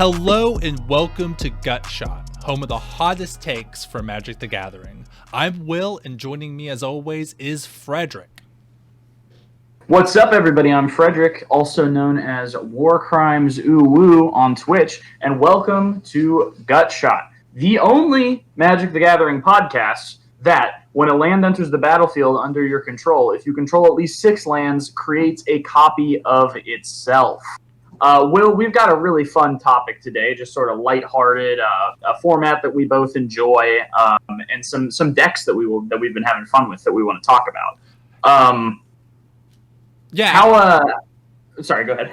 Hello and welcome to Gut Shot, home of the hottest takes for Magic the Gathering. I'm Will, and joining me as always is Frederick. What's up, everybody? I'm Frederick, also known as War Crimes Ooh Woo on Twitch, and welcome to Gut Shot, the only Magic the Gathering podcast that, when a land enters the battlefield under your control, if you control at least 6 lands, creates a copy of itself. Will, we've got a really fun topic today, just sort of lighthearted, a format that we both enjoy, and some decks that we've been having fun with that we want to talk about. Sorry, go ahead.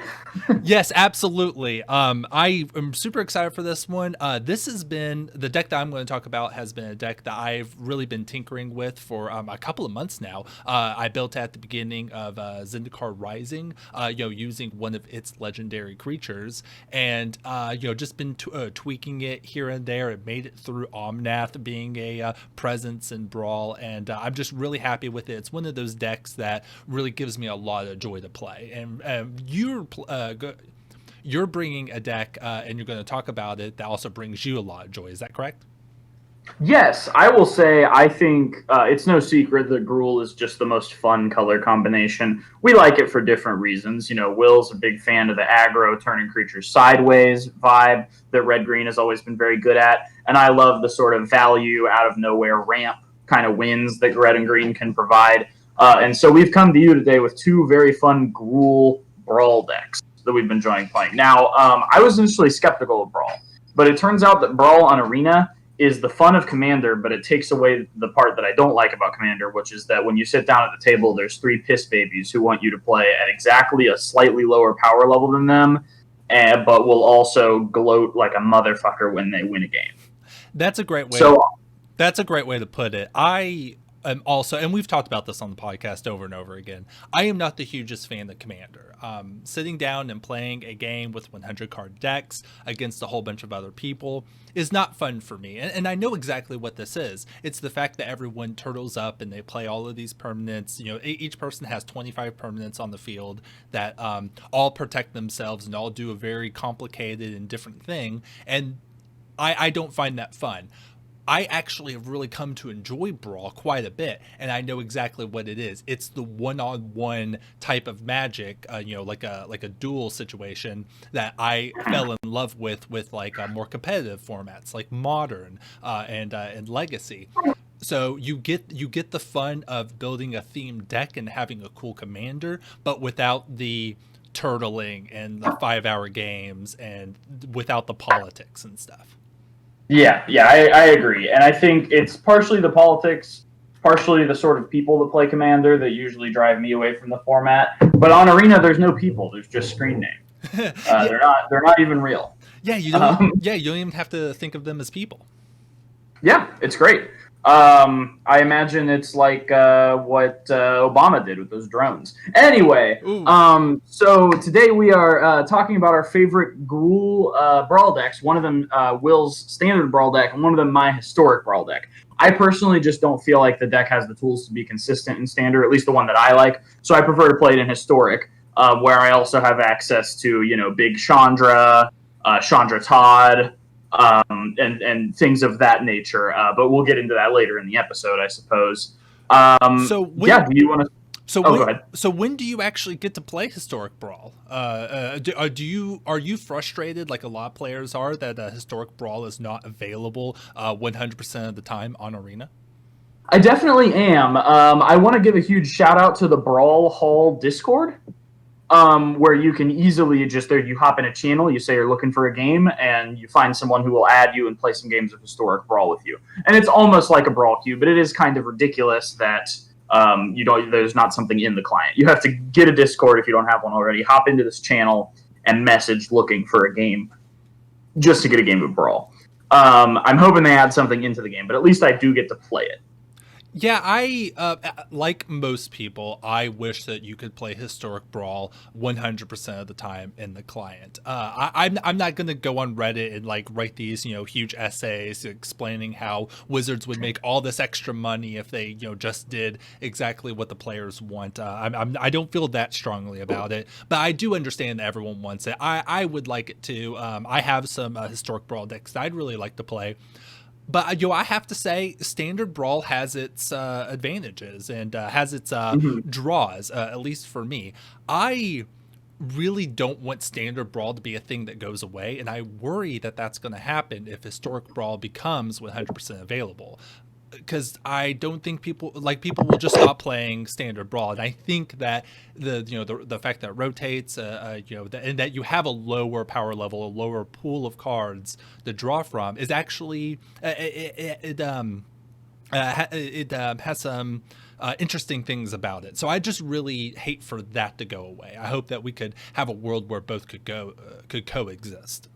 Yes, absolutely. I am super excited for this one. This has been, the deck that I'm going to talk about has been a deck that I've really been tinkering with for a couple of months now. I built at the beginning of Zenith Car Rising, using one of its legendary creatures, and just been tweaking it here and there. It made it through Omnath being a presence in Brawl, and I'm just really happy with it. It's one of those decks that really gives me a lot of joy to play. And you're bringing a deck, and you're going to talk about it, that also brings you a lot of joy. Is that correct? Yes, I will say I think it's no secret that Gruul is just the most fun color combination. We like it for different reasons. You know, Will's a big fan of the aggro, turning creatures sideways vibe that red-green has always been very good at, and I love the sort of value out of nowhere ramp kind of wins that red and green can provide. And so we've come to you today with 2 very fun Gruul Brawl decks that we've been enjoying playing. Now, I was initially skeptical of Brawl, but it turns out that Brawl on Arena is the fun of Commander, but it takes away the part that I don't like about Commander, which is that when you sit down at the table, there's 3 piss babies who want you to play at exactly a slightly lower power level than them, but will also gloat like a motherfucker when they win a game. That's a great way. That's a great way to put it. Also, and we've talked about this on the podcast over and over again, I am not the hugest fan of Commander. Sitting down and playing a game with 100 card decks against a whole bunch of other people is not fun for me. And I know exactly what this is. It's the fact that everyone turtles up and they play all of these permanents. You know, each person has 25 permanents on the field that all protect themselves and all do a very complicated and different thing. And I don't find that fun. I actually have really come to enjoy Brawl quite a bit, and I know exactly what it is. It's the one-on-one type of Magic, like a duel situation that I fell in love with like more competitive formats, like Modern and Legacy. So you get the fun of building a themed deck and having a cool commander, but without the turtling and the 5-hour games and without the politics and stuff. Yeah, I agree. And I think it's partially the politics, partially the sort of people that play Commander that usually drive me away from the format. But on Arena, there's no people. There's just screen name. They're not even real. Yeah, you don't even have to think of them as people. Yeah, it's great. I imagine it's like what Obama did with those drones. Anyway, so today we are talking about our favorite Gruul Brawl decks. One of them Will's Standard Brawl deck, and one of them my Historic Brawl deck. I personally just don't feel like the deck has the tools to be consistent in Standard, at least the one that I like. So I prefer to play it in Historic, where I also have access to, big Chandra, Chandra Todd, and things of that nature. But we'll get into that later in the episode, I suppose. Do you want to? Go ahead. So when do you actually get to play Historic Brawl? Are you frustrated, like a lot of players are, that Historic Brawl is not available 100% of the time on Arena? I definitely am. I want to give a huge shout out to the Brawl Hall Discord. Where you can easily you hop in a channel, you say you're looking for a game, and you find someone who will add you and play some games of Historic Brawl with you. And it's almost like a Brawl queue, but it is kind of ridiculous that there's not something in the client. You have to get a Discord if you don't have one already, hop into this channel and message looking for a game just to get a game of Brawl. I'm hoping they add something into the game, but at least I do get to play it. Yeah, I like most people, I wish that you could play Historic Brawl 100% of the time in the client. I'm not gonna go on Reddit and like write these huge essays explaining how Wizards would make all this extra money if they just did exactly what the players want. I don't feel that strongly about it, but I do understand that everyone wants it. I would like it too. I have some Historic Brawl decks that I'd really like to play. But I have to say, Standard Brawl has its advantages and has its Mhm. draws. At least for me, I really don't want Standard Brawl to be a thing that goes away, and I worry that that's going to happen if Historic Brawl becomes 100% available. Because I don't think people will just stop playing Standard Brawl, and I think that the fact that it rotates, and that you have a lower power level, a lower pool of cards to draw from is actually it has some interesting things about it. So I just really hate for that to go away. I hope that we could have a world where both could coexist.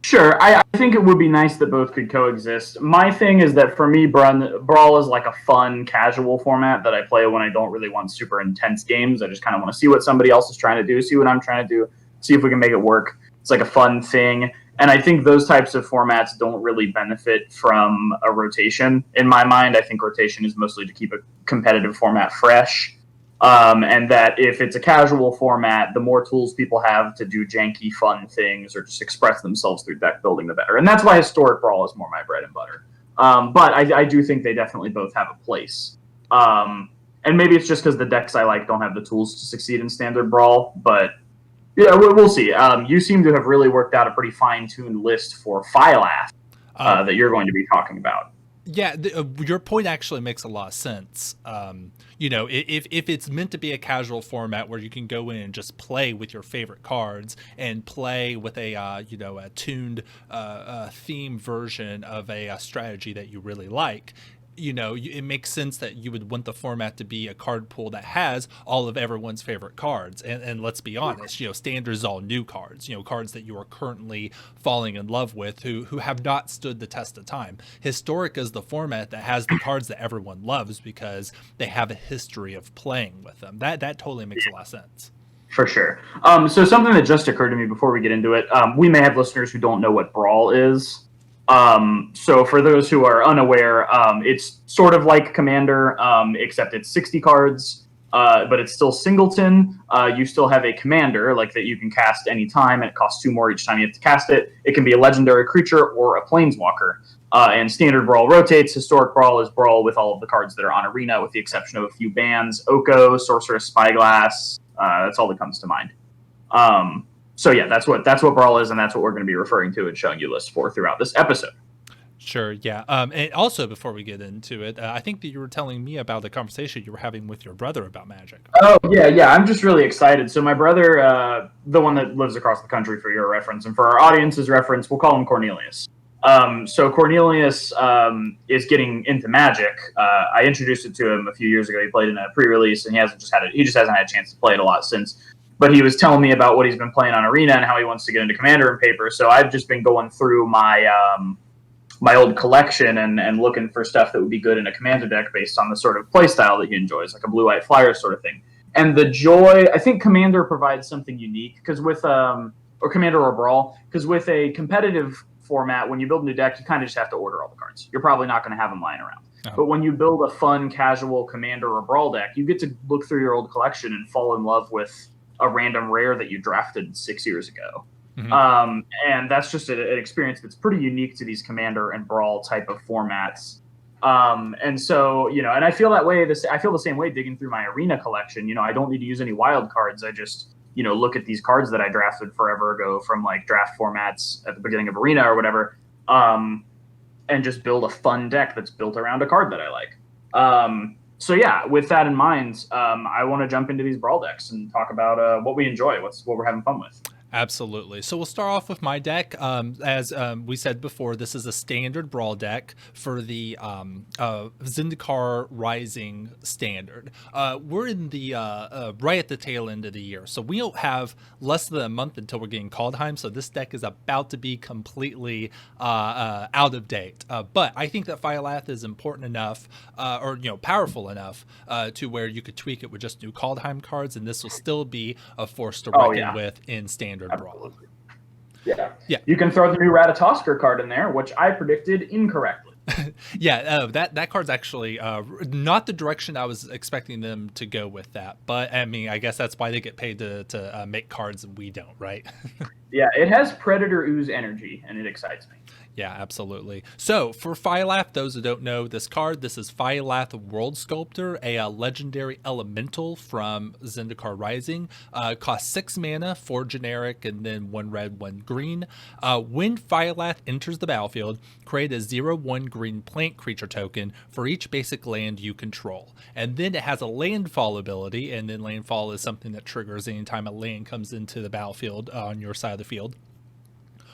Sure, I think it would be nice that both could coexist. My thing is that for me, Brawl is like a fun, casual format that I play when I don't really want super intense games. I just kind of want to see what somebody else is trying to do, see what I'm trying to do, see if we can make it work. It's like a fun thing. And I think those types of formats don't really benefit from a rotation. In my mind, I think rotation is mostly to keep a competitive format fresh. And that if it's a casual format, the more tools people have to do janky, fun things or just express themselves through deck building, the better. And that's why Historic Brawl is more my bread and butter. But I do think they definitely both have a place. And maybe it's just because the decks I like don't have the tools to succeed in Standard Brawl. But yeah, we'll see. You seem to have really worked out a pretty fine-tuned list for Phylath that you're going to be talking about. Yeah, your point actually makes a lot of sense. If it's meant to be a casual format where you can go in and just play with your favorite cards and play with a tuned theme version of a strategy that you really like, it makes sense that you would want the format to be a card pool that has all of everyone's favorite cards. And let's be honest, standard is all new cards, cards that you are currently falling in love with who have not stood the test of time. Historic is the format that has the cards that everyone loves because they have a history of playing with them. That totally makes a lot of sense. For sure. So something that just occurred to me before we get into it, we may have listeners who don't know what Brawl is. So for those who are unaware, it's sort of like Commander, except it's 60 cards, but it's still singleton. You still have a commander like that you can cast anytime, and it costs 2 more each time you have to cast it. It can be a legendary creature or a planeswalker. And Standard Brawl rotates. Historic Brawl is Brawl with all of the cards that are on Arena, with the exception of a few bans. Oko, Sorceress, Spyglass. That's all that comes to mind. So yeah, that's what Brawl is, and that's what we're going to be referring to and showing you lists for throughout this episode. Sure, yeah. And also, before we get into it, I think that you were telling me about the conversation you were having with your brother about Magic. Oh yeah. I'm just really excited. So my brother, the one that lives across the country, for your reference, and for our audience's reference, we'll call him Cornelius. So Cornelius is getting into Magic. I introduced it to him a few years ago. He played in a pre-release, and he just hasn't had a chance to play it a lot since. But he was telling me about what he's been playing on Arena and how he wants to get into Commander and Paper. So I've just been going through my my old collection and looking for stuff that would be good in a Commander deck based on the sort of play style that he enjoys, like a blue-white flyer sort of thing. And the joy, I think Commander provides something unique because or Commander or Brawl, because with a competitive format, when you build a new deck, you kind of just have to order all the cards. You're probably not going to have them lying around. Oh. But when you build a fun, casual Commander or Brawl deck, you get to look through your old collection and fall in love with a random rare that you drafted 6 years ago. Mm-hmm. And that's just an experience that's pretty unique to these Commander and Brawl type of formats. And so, and I feel that way. I feel the same way digging through my Arena collection. I don't need to use any wild cards. I just, look at these cards that I drafted forever ago from like draft formats at the beginning of Arena or whatever, and just build a fun deck that's built around a card that I like. So yeah, with that in mind, I want to jump into these Brawl decks and talk about what we enjoy, what we're having fun with. Absolutely. So we'll start off with my deck. As we said before, this is a standard brawl deck for the Zenith Car Rising standard. We're in the right at the tail end of the year, so we don't have less than a month until we're getting Kaldheim. So this deck is about to be completely out of date. But I think that Phylath is important enough, or powerful enough, to where you could tweak it with just new Kaldheim cards, and this will still be a force to reckon with in standard. Absolutely. Yeah. You can throw the new Ratatoskr card in there, which I predicted incorrectly. That card's actually not the direction I was expecting them to go with that. But I mean, I guess that's why they get paid to make cards and we don't, right? Yeah, it has Predator Ooze energy, and it excites me. Yeah, absolutely. So for Phylath, those who don't know this card, this is Phylath World Sculptor, a legendary elemental from Zenith Car Rising. Costs 6 mana, 4 generic, and then 1 red, 1 green. When Phylath enters the battlefield, create a 0/1 green plant creature token for each basic land you control. And then it has a landfall ability, and then landfall is something that triggers anytime a land comes into the battlefield on your side of the field.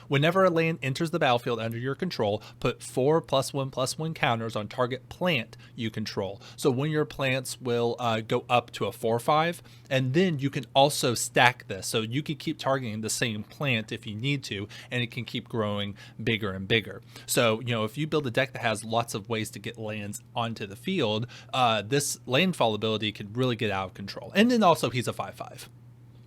Whenever a land enters the battlefield under your control, put 4 +1/+1 counters on target plant you control. So one of your plants will go up to a 4/5, and then you can also stack this. So you can keep targeting the same plant if you need to, and it can keep growing bigger and bigger. So, if you build a deck that has lots of ways to get lands onto the field, this landfall ability could really get out of control. And then also he's a 5/5.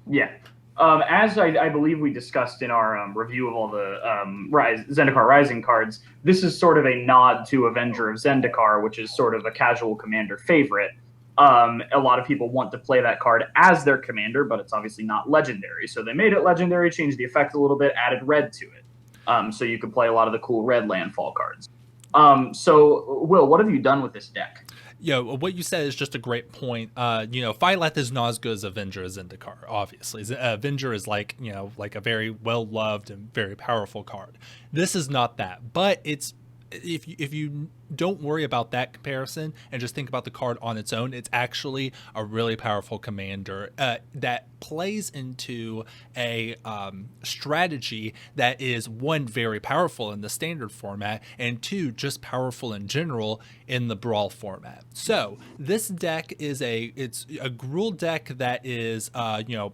Yeah. As I believe we discussed in our review of all the Zenith Car Rising cards, this is sort of a nod to Avenger of Zendikar, which is sort of a casual commander favorite. A lot of people want to play that card as their commander, but it's obviously not legendary. So they made it legendary, changed the effect a little bit, added red to it. So you could play a lot of the cool red landfall cards. So, Will, what have you done with this deck? What you said is just a great point. Phylath is not as good as Avenger of Zendikar, obviously. Avenger is like a very well-loved and very powerful card. This is not that, but it's if you don't worry about that comparison and just think about the card on its own, it's actually a really powerful commander that plays into a strategy that is, one, very powerful in the standard format, and two, just powerful in general in the brawl format. So this deck is it's a Gruul deck that is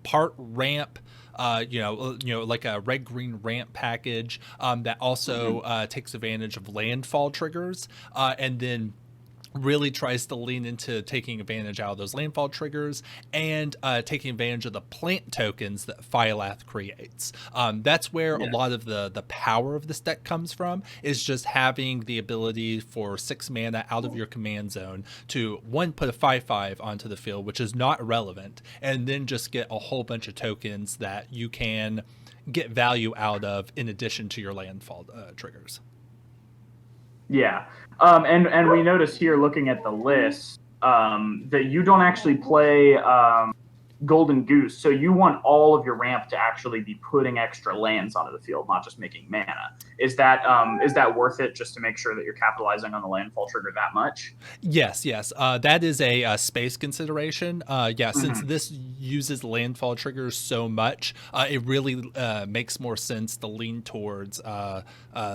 part ramp, like a red-green Rant Package that also takes advantage of landfall triggers, and then really tries to lean into taking advantage out of those landfall triggers and taking advantage of the plant tokens that Phylath creates. That's where a lot of the power of this deck comes from, is just having the ability for 6 mana out of your command zone to, one, put a 5/5 onto the field, which is not irrelevant, and then just get a whole bunch of tokens that you can get value out of in addition to your landfall triggers. Yeah. And we notice here, looking at the list, that you don't actually play Golden Goose, so you want all of your ramp to actually be putting extra lands onto the field, not just making mana. Is that worth it, just to make sure that you're capitalizing on the landfall trigger that much? Yes. That is a space consideration. Since this uses landfall triggers so much, it really makes more sense to lean towards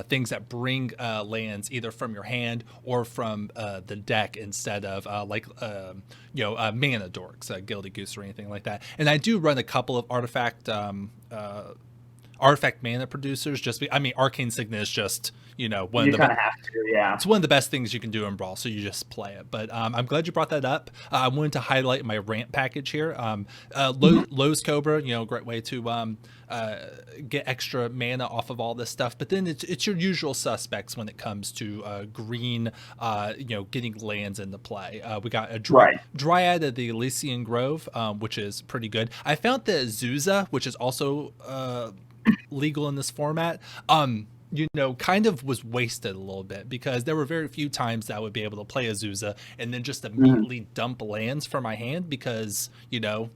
things that bring lands either from your hand or from the deck, instead of mana dorks, Gilded Goose or anything like that. And I do run a couple of artifact mana producers. Arcane Signet is just one of the have to, yeah. It's one of the best things you can do in Brawl, so you just play it. But I'm glad you brought that up. I wanted to highlight my Rant Package here. Lowe's Cobra, great way to get extra mana off of all this stuff. But then it's your usual suspects when it comes to green, getting lands into play. We got a Dryad of the Elysian Grove, which is pretty good. I found that Zuza, which is also legal in this format, kind of was wasted a little bit, because there were very few times that I would be able to play Azusa and then just immediately dump lands from my hand, because you're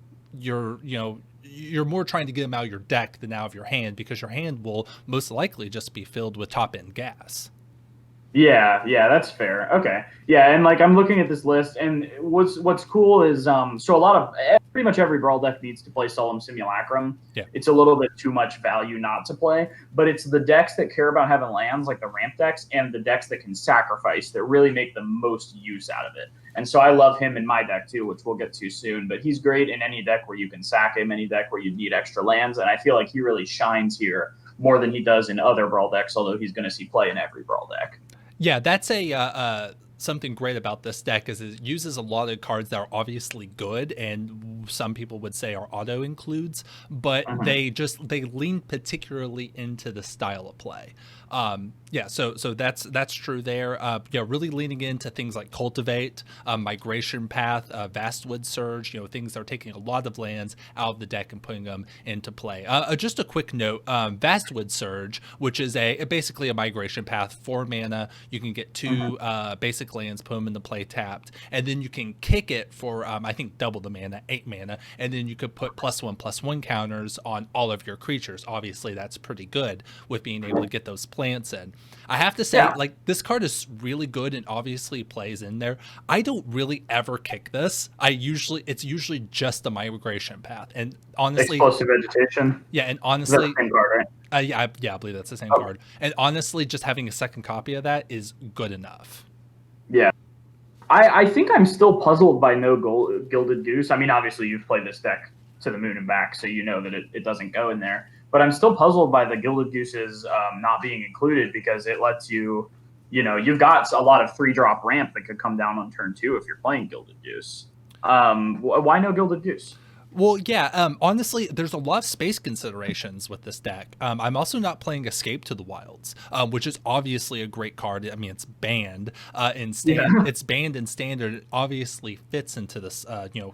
more trying to get them out of your deck than out of your hand, because your hand will most likely just be filled with top end gas. Yeah, yeah, that's fair. Okay. Yeah, and like I'm looking at this list, and what's cool is so a lot of pretty much every brawl deck needs to play Solemn Simulacrum. Yeah. It's a little bit too much value not to play, but it's the decks that care about having lands, like the ramp decks, and the decks that can sacrifice that really make the most use out of it. And so I love him in my deck too, which we'll get to soon. But he's great in any deck where you can sack him, any deck where you need extra lands, and I feel like he really shines here more than he does in other brawl decks. Although he's going to see play in every brawl deck. Yeah, that's a something great about this deck is it uses a lot of cards that are obviously good and some people would say are auto includes, but they lean particularly into the style of play. Yeah, so that's true there. Yeah, really leaning into things like Cultivate, Migration Path, Vastwood Surge, things that are taking a lot of lands out of the deck and putting them into play. Just a quick note, Vastwood Surge, which is basically a Migration Path, 4 mana. You can get 2 basic lands, put them into play tapped, and then you can kick it for, I think, double the mana, 8 mana, and then you could put +1/+1 counters on all of your creatures. Obviously, that's pretty good with being able to get those plants in. I have to say, like, this card is really good and obviously plays in there. I don't really ever kick this. It's usually just the Migration Path, and honestly, Explosive Vegetation. Yeah, and honestly, that's the same card, right? Yeah, I believe that's the same card. And honestly, just having a second copy of that is good enough. Yeah. I think I'm still puzzled by no Gilded Goose. I mean, obviously, you've played this deck to the moon and back, so you know that it doesn't go in there. But I'm still puzzled by the Gilded Gooses not being included because it lets you, you've got a lot of 3-drop ramp that could come down on turn 2 if you're playing Gilded Goose. Why no Gilded Goose? Well, yeah, honestly, there's a lot of space considerations with this deck. I'm also not playing Escape to the Wilds, which is obviously a great card. I mean, it's banned in It's banned in Standard. It obviously fits into this,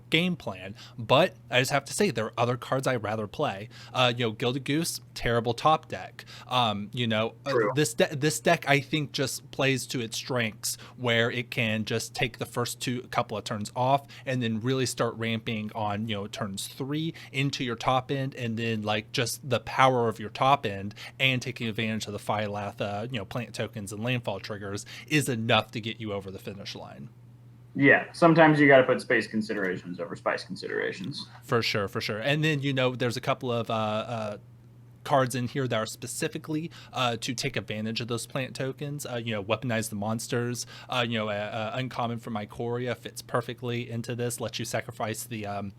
game plan. But I just have to say, there are other cards I'd rather play. Gilded Goose, terrible top deck. This deck, I think, just plays to its strengths, where it can just take the first couple of turns off and then really start ramping on, turns 3 into your top end, and then like just the power of your top end and taking advantage of the Phylath, plant tokens and landfall triggers is enough to get you over the finish line. Yeah, sometimes you got to put space considerations over spice considerations. For sure. And then there's a couple of cards in here that are specifically to take advantage of those plant tokens. Weaponize the monsters. Uncommon from Ikoria fits perfectly into this. Lets you sacrifice the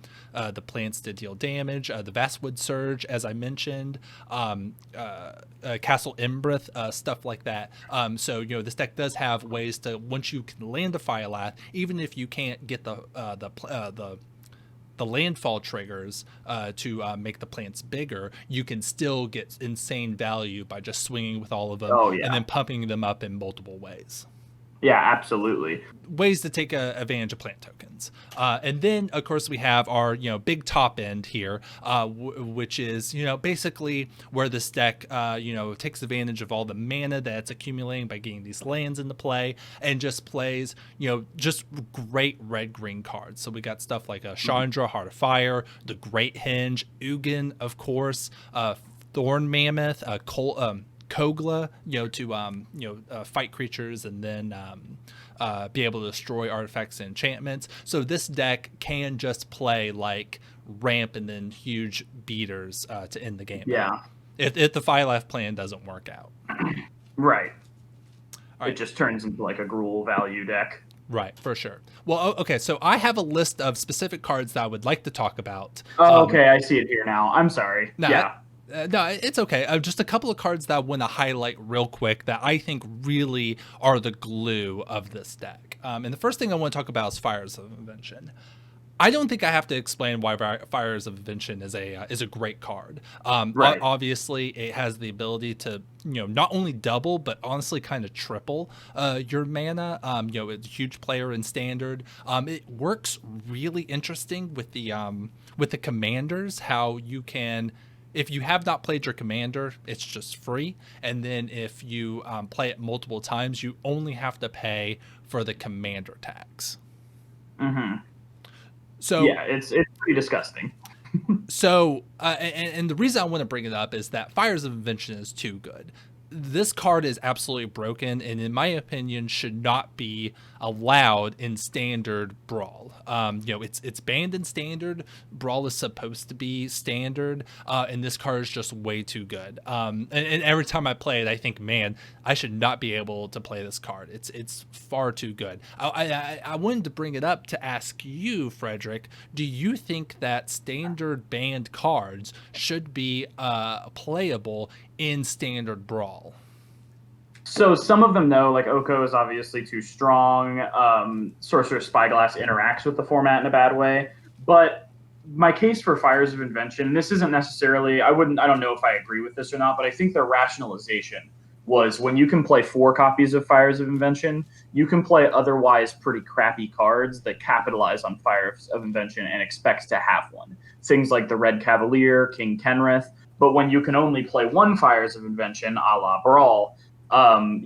plants to deal damage. The Vastwood Surge, as I mentioned. Castle Embrith, stuff like that. So this deck does have ways to, once you can land a Phylath, even if you can't get the landfall triggers to make the plants bigger, you can still get insane value by just swinging with all of them and then pumping them up in multiple ways. Yeah, absolutely. Ways to take advantage of plant tokens. And then, of course, we have our, big top end here, which is, basically where this deck, takes advantage of all the mana that's accumulating by getting these lands into play and just plays, just great red-green cards. So we got stuff like Chandra, Heart of Fire, the Great Hinge, Ugin, of course, Thorn Mammoth, Kogla, to fight creatures and then be able to destroy artifacts and enchantments. So this deck can just play like ramp and then huge beaters to end the game. Yeah. If the Phylath plan doesn't work out. Right. It just turns into like a Gruul value deck. Right, for sure. Well, okay, so I have a list of specific cards that I would like to talk about. Oh, okay, I see it here now. I'm sorry. No, it's okay. Just a couple of cards that I want to highlight real quick that I think really are the glue of this deck. And the first thing I want to talk about is Fires of Invention. I don't think I have to explain why Fires of Invention is a great card. Right. Obviously, it has the ability to not only double but honestly kind of triple your mana. It's a huge player in Standard. It works really interesting with the commanders. How you can. If you have not played your commander, it's just free. And then if you play it multiple times, you only have to pay for the commander tax. Mm-hmm. So yeah, it's pretty disgusting. So, and the reason I want to bring it up is that Fires of Invention is too good. this card is absolutely broken, and in my opinion should not be allowed in Standard Brawl. It's banned in Standard Brawl, is supposed to be standard, and this card is just way too good. And every time I play it, I think, man, I should not be able to play this card. It's far too good. I wanted to bring it up to ask you, Frederick, do you think that standard banned cards should be playable in Standard Brawl? So some of them, no, like Oko is obviously too strong. Sorcerer's Spyglass interacts with the format in a bad way. But my case for Fires of Invention, this isn't necessarily, I don't know if I agree with this or not, but I think their rationalization was when you can play 4 copies of Fires of Invention, you can play otherwise pretty crappy cards that capitalize on Fires of Invention and expects to have one. Things like the Red Cavalier, King Kenrith. But when you can only play 1 Fires of Invention, a la Brawl,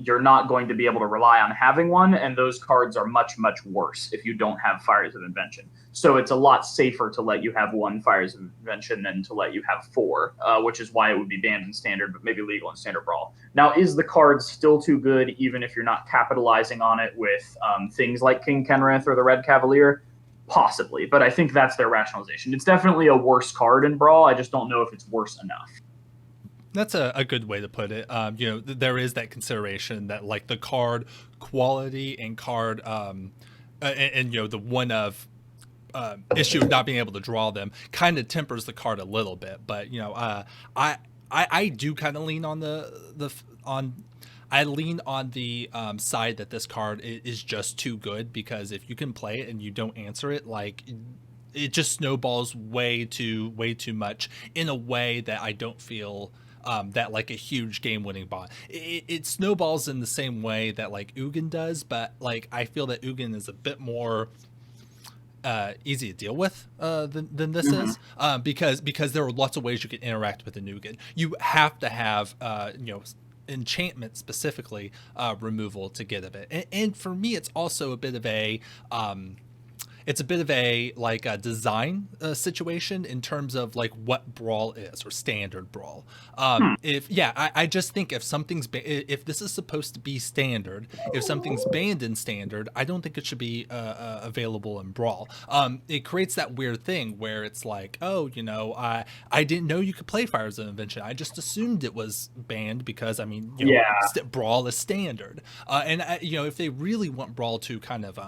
you're not going to be able to rely on having one, and those cards are much, much worse if you don't have Fires of Invention. So it's a lot safer to let you have 1 Fires of Invention than to let you have 4, which is why it would be banned in Standard, but maybe legal in Standard Brawl. Now, is the card still too good, even if you're not capitalizing on it with things like King Kenrith or the Red Cavalier? Possibly, but I think that's their rationalization. It's definitely a worse card in Brawl. I just don't know if it's worse enough. That's a good way to put it. There is that consideration that like the card quality and card and the one of issue of not being able to draw them kind of tempers the card a little bit. But I do kind of lean on the side that this card is just too good, because if you can play it and you don't answer it, like, it just snowballs way too much in a way that I don't feel that like a huge game-winning bot. It snowballs in the same way that like Ugin does, but like I feel that Ugin is a bit more easy to deal with than this is, because there are lots of ways you can interact with an Ugin. You have to have enchantment specifically removal to get of it, and for me it's also a bit of a like a design situation in terms of like what Brawl is, or Standard Brawl. I just think if if this is supposed to be standard, if something's banned in Standard, I don't think it should be available in Brawl. It creates that weird thing where it's like, oh, I didn't know you could play Fires of Invention. I just assumed it was banned because Brawl is standard. And if they really want Brawl to kind of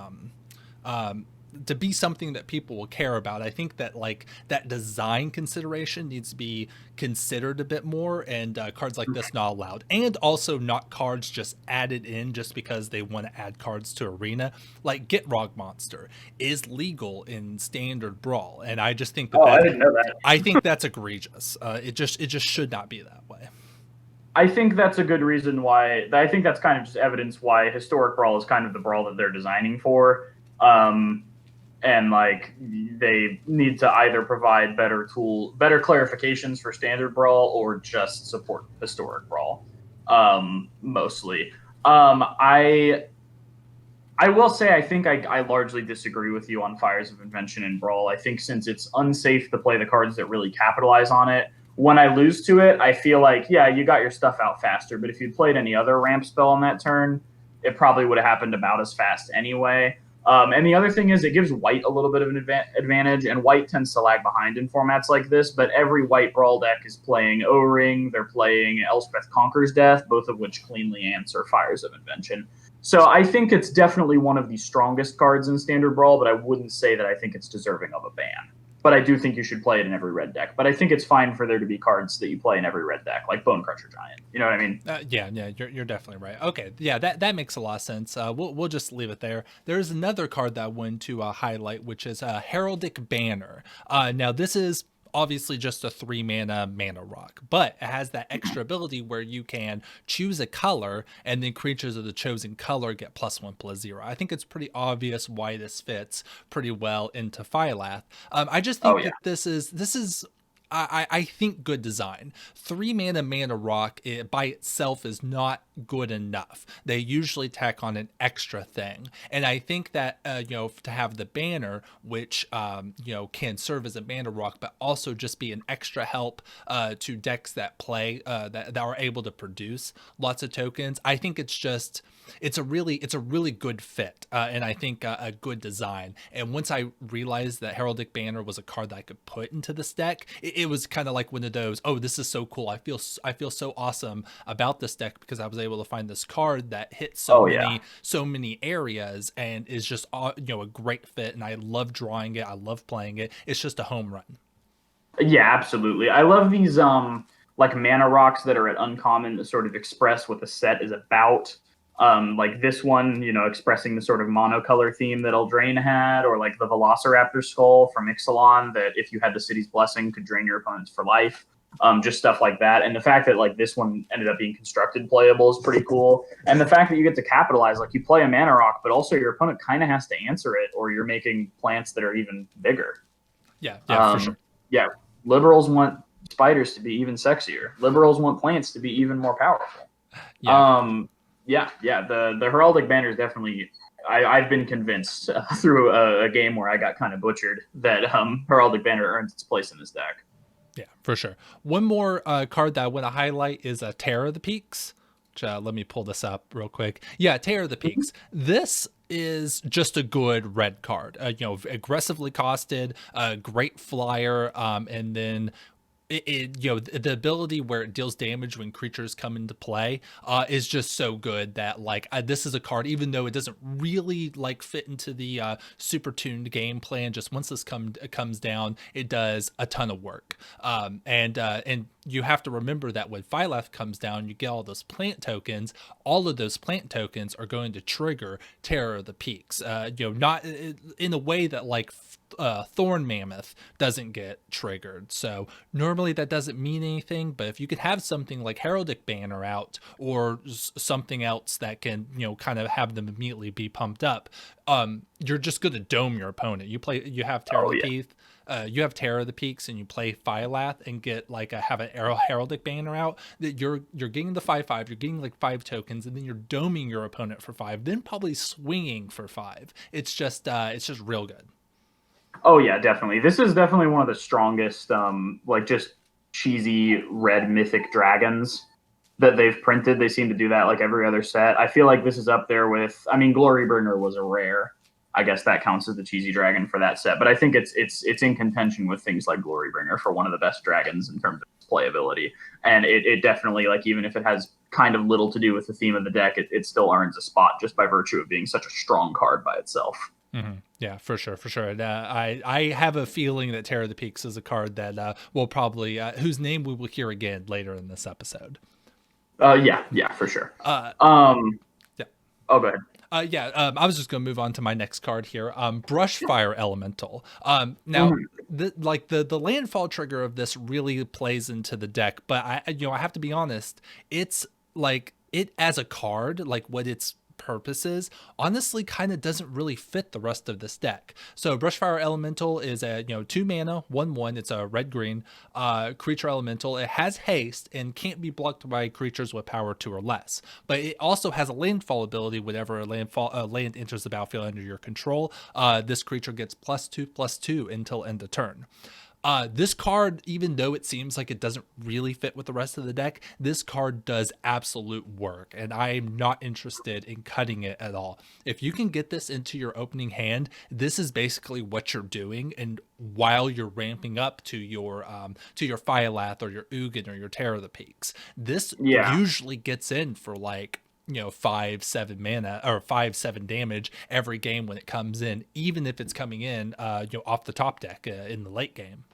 to be something that people will care about, I think that like that design consideration needs to be considered a bit more, and cards like this not allowed, and also not cards just added in just because they want to add cards to Arena. Like Gitrog Monster is legal in Standard Brawl, and I just think I didn't know that. I think that's egregious. It just should not be that way. I think that's a good reason why. I think that's kind of just evidence why Historic Brawl is kind of the Brawl that they're designing for. And like they need to either provide better clarifications for Standard Brawl, or just support Historic Brawl, mostly. I will say I think I largely disagree with you on Fires of Invention and Brawl. I think since it's unsafe to play the cards that really capitalize on it, when I lose to it, I feel like, yeah, you got your stuff out faster, but if you'd played any other ramp spell on that turn, it probably would have happened about as fast anyway. And the other thing is, it gives white a little bit of an advantage, and white tends to lag behind in formats like this, but every white Brawl deck is playing O-Ring, they're playing Elspeth Conquers Death, both of which cleanly answer Fires of Invention. So I think it's definitely one of the strongest cards in Standard Brawl, but I wouldn't say that I think it's deserving of a ban. But I do think you should play it in every red deck. But I think it's fine for there to be cards that you play in every red deck, like Bone Crusher Giant. You know what I mean? Yeah, you're definitely right. Okay, yeah, that makes a lot of sense. We'll just leave it there. There's another card that I wanted to highlight, which is Heraldic Banner. Now, this is obviously just a 3-mana rock, but it has that extra ability where you can choose a color, and then creatures of the chosen color get +1/+0. I think it's pretty obvious why this fits pretty well into Phylath. I just think that this is I think good design. 3 mana Mana Rock by itself is not good enough. They usually tack on an extra thing, and I think that to have the banner, which can serve as a Mana Rock, but also just be an extra help to decks that play that are able to produce lots of tokens. I think it's a really good fit, and I think a good design. And once I realized that Heraldic Banner was a card that I could put into this deck, it was kind of like one of those, oh, this is so cool. I feel so awesome about this deck because I was able to find this card that hits so many areas and is just a great fit. And I love drawing it. I love playing it. It's just a home run. Yeah, absolutely. I love these like Mana Rocks that are at uncommon to sort of express what the set is about. Like this one, expressing the sort of monocolor theme that Eldraine had, or like the Velociraptor Skull from Ixalan that, if you had the City's Blessing, could drain your opponents for life. Just stuff like that. And the fact that like this one ended up being constructed playable is pretty cool. And the fact that you get to capitalize, like you play a Mana Rock, but also your opponent kind of has to answer it, or you're making plants that are even bigger. Yeah, for sure. Yeah, liberals want spiders to be even sexier. Liberals want plants to be even more powerful. Yeah. The Heraldic Banner is definitely. I've been convinced through a game where I got kind of butchered that Heraldic Banner earns its place in this deck. Yeah, for sure. One more card that I want to highlight is Terror of the Peaks. Which, let me pull this up real quick. Yeah, Terror of the Peaks. This is just a good red card. Aggressively costed, great flyer, and then the ability where it deals damage when creatures come into play is just so good that this is a card, even though it doesn't really fit into the super tuned game plan, just once this comes down, it does a ton of work. And you have to remember that when Phylath comes down, you get all those plant tokens. All of those plant tokens are going to trigger Terror of the Peaks. Not in a way that Thorn Mammoth doesn't get triggered. So normally that doesn't mean anything, but if you could have something like Heraldic Banner out, or something else that can kind of have them immediately be pumped up, you're just going to dome your opponent. You have Terror of the Peaks. You have Terror of the Peaks and you play Phylath and get have an Heraldic Banner out, that you're getting the 5/5, you're getting 5 tokens, and then you're doming your opponent for 5, then probably swinging for 5. It's just real good. Oh yeah, definitely. This is definitely one of the strongest, just cheesy red mythic dragons that they've printed. They seem to do that like every other set. I feel like this is up there with. I mean, Glorybringer was a rare. I guess that counts as the cheesy dragon for that set. But I think it's in contention with things like Glorybringer for one of the best dragons in terms of playability. And it definitely, even if it has kind of little to do with the theme of the deck, it still earns a spot just by virtue of being such a strong card by itself. Mm-hmm. Yeah, for sure. I have a feeling that Terror of the Peaks is a card that will probably whose name we will hear again later in this episode. Yeah, for sure. Yeah. Oh, go ahead. I was just going to move on to my next card here. Brushfire Elemental. Now, the landfall trigger of this really plays into the deck, but I have to be honest. It's it as a card, what its purposes, honestly kind of doesn't really fit the rest of this deck. So Brushfire Elemental is a 2 mana 1/1. It's a red-green creature elemental. It has haste and can't be blocked by creatures with power 2 or less, but it also has a landfall ability. Whenever a land enters the battlefield under your control, this creature gets +2/+2 until end of turn. This card, even though it seems like it doesn't really fit with the rest of the deck, this card does absolute work, and I'm not interested in cutting it at all. If you can get this into your opening hand, this is basically what you're doing, and while you're ramping up to your Phylath or your Ugin or your Terror of the Peaks, this usually gets in for 5-7 mana or 5-7 damage every game when it comes in, even if it's coming in off the top deck in the late game.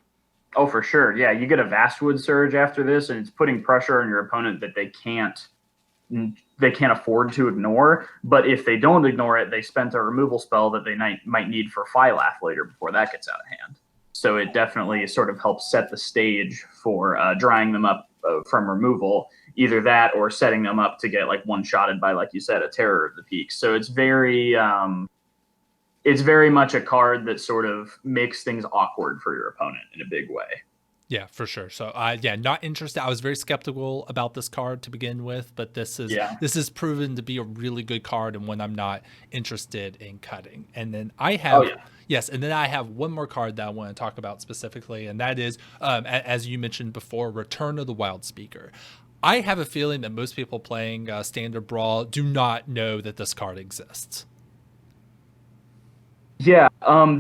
Oh, for sure. Yeah, you get a Vastwood Surge after this, and it's putting pressure on your opponent that they can't afford to ignore. But if they don't ignore it, they spent a removal spell that they might need for Phylath later before that gets out of hand. So it definitely sort of helps set the stage for drying them up from removal. Either that or setting them up to get one-shotted by, like you said, a Terror of the Peaks. So it's very much a card that sort of makes things awkward for your opponent in a big way. Yeah, for sure. So, not interested. I was very skeptical about this card to begin with, but this is proven to be a really good card and one I'm not interested in cutting. And then I have yes, and then I have one more card that I want to talk about specifically, and that is, as you mentioned before, Return of the Wild Speaker. I have a feeling that most people playing Standard Brawl do not know that this card exists. Yeah,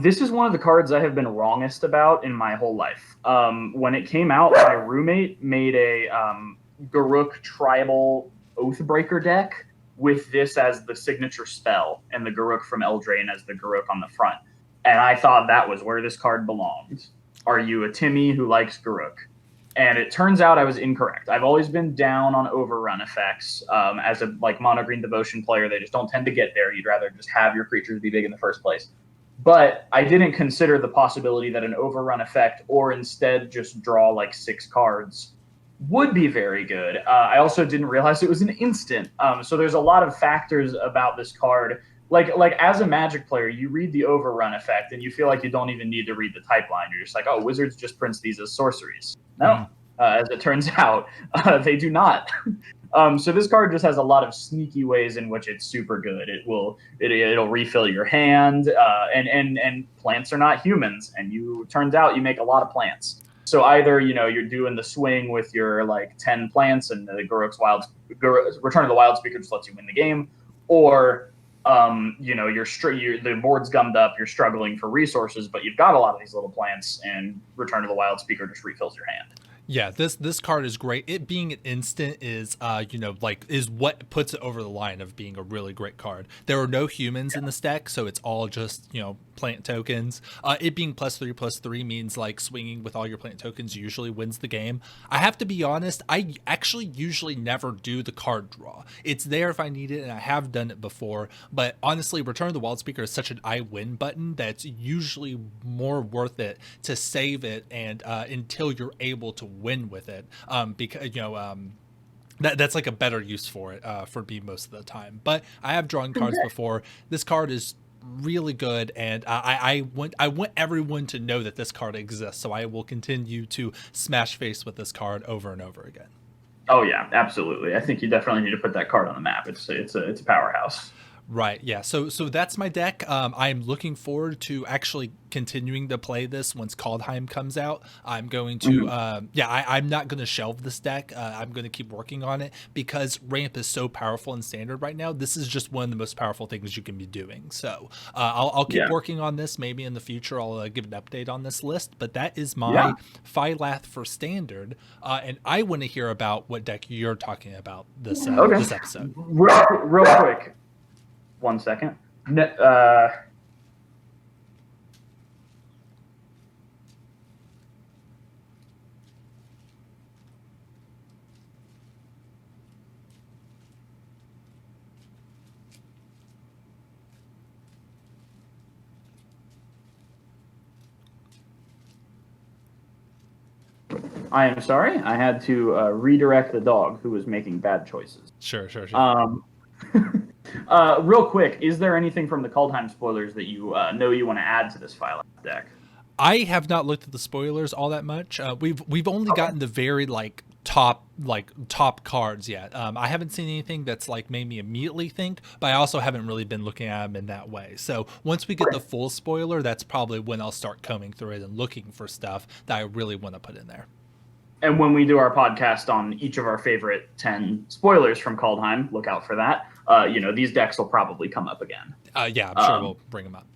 this is one of the cards I have been wrongest about in my whole life. When it came out, my roommate made a Garruk tribal Oathbreaker deck with this as the signature spell and the Garruk from Eldraine as the Garruk on the front. And I thought that was where this card belonged. Are you a Timmy who likes Garruk? And it turns out I was incorrect. I've always been down on overrun effects. As a mono green devotion player, they just don't tend to get there. You'd rather just have your creatures be big in the first place. But I didn't consider the possibility that an overrun effect, or instead just draw 6 cards, would be very good. I also didn't realize it was an instant. So there's a lot of factors about this card. Like as a Magic player, you read the overrun effect and you feel like you don't even need to read the type line. You're just like, oh, Wizards just prints these as sorceries. No, as it turns out, they do not. So this card just has a lot of sneaky ways in which it's super good. It'll refill your hand, and plants are not humans, and turns out you make a lot of plants. So either you're doing the swing with your 10 plants, and the Return of the Wild Speaker just lets you win the game, or the board's gummed up, you're struggling for resources, but you've got a lot of these little plants, and Return of the Wild Speaker just refills your hand. Yeah, this card is great. It being an instant is is what puts it over the line of being a really great card. There are no humans in this deck, so it's all just plant tokens. It being +3/+3 means swinging with all your plant tokens usually wins the game. I have to be honest, I actually usually never do the card draw. It's there if I need it, and I have done it before. But honestly, Return of the Wild Speaker is such an I win button that it's usually more worth it to save it and until you're able to win with it, because that's a better use for it for me most of the time. But I have drawn cards before. This card is really good, and I want everyone to know that this card exists, so I will continue to smash face with this card over and over again. Oh yeah, absolutely. I think you definitely need to put that card on the map. It's a powerhouse. Right, yeah. So that's my deck. I'm looking forward to actually continuing to play this once Kaldheim comes out. I'm going to, I'm not going to shelve this deck. I'm going to keep working on it because Ramp is so powerful in Standard right now. This is just one of the most powerful things you can be doing. So I'll keep working on this. Maybe in the future I'll give an update on this list. But that is my Phylath for Standard. And I want to hear about what deck you're talking about this episode. Real quick. 1 second. I am sorry. I had to redirect the dog who was making bad choices. Sure. Real quick, is there anything from the Kaldheim spoilers that you know you want to add to this Phylath deck? I have not looked at the spoilers all that much. We've only gotten the very top cards yet. I haven't seen anything that's made me immediately think, but I also haven't really been looking at them in that way. So once we get the full spoiler, that's probably when I'll start combing through it and looking for stuff that I really want to put in there. And when we do our podcast on each of our favorite 10 spoilers from Kaldheim, look out for that. These decks will probably come up again. I'm sure we'll bring them up.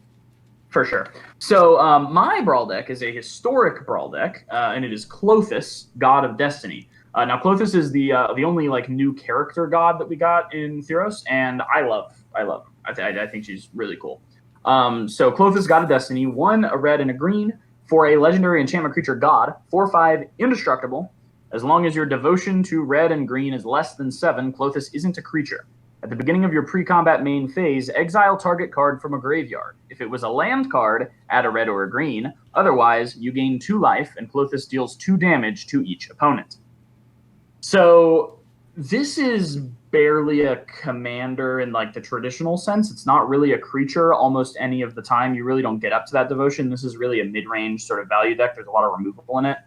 For sure. So my Brawl deck is a Historic Brawl deck, and it is Klothys, God of Destiny. Now, Klothys is the only new character god that we got in Theros, and I love her. I think she's really cool. So Klothys, God of Destiny, 1, a red and a green, for a legendary enchantment creature god, 4/5, indestructible. As long as your devotion to red and green is less than 7, Klothys isn't a creature. At the beginning of your pre-combat main phase, exile target card from a graveyard. If it was a land card, add a red or a green. Otherwise, you gain 2 life, and Klothys deals 2 damage to each opponent. So this is barely a commander in the traditional sense. It's not really a creature almost any of the time. You really don't get up to that devotion. This is really a mid-range sort of value deck. There's a lot of removable in it.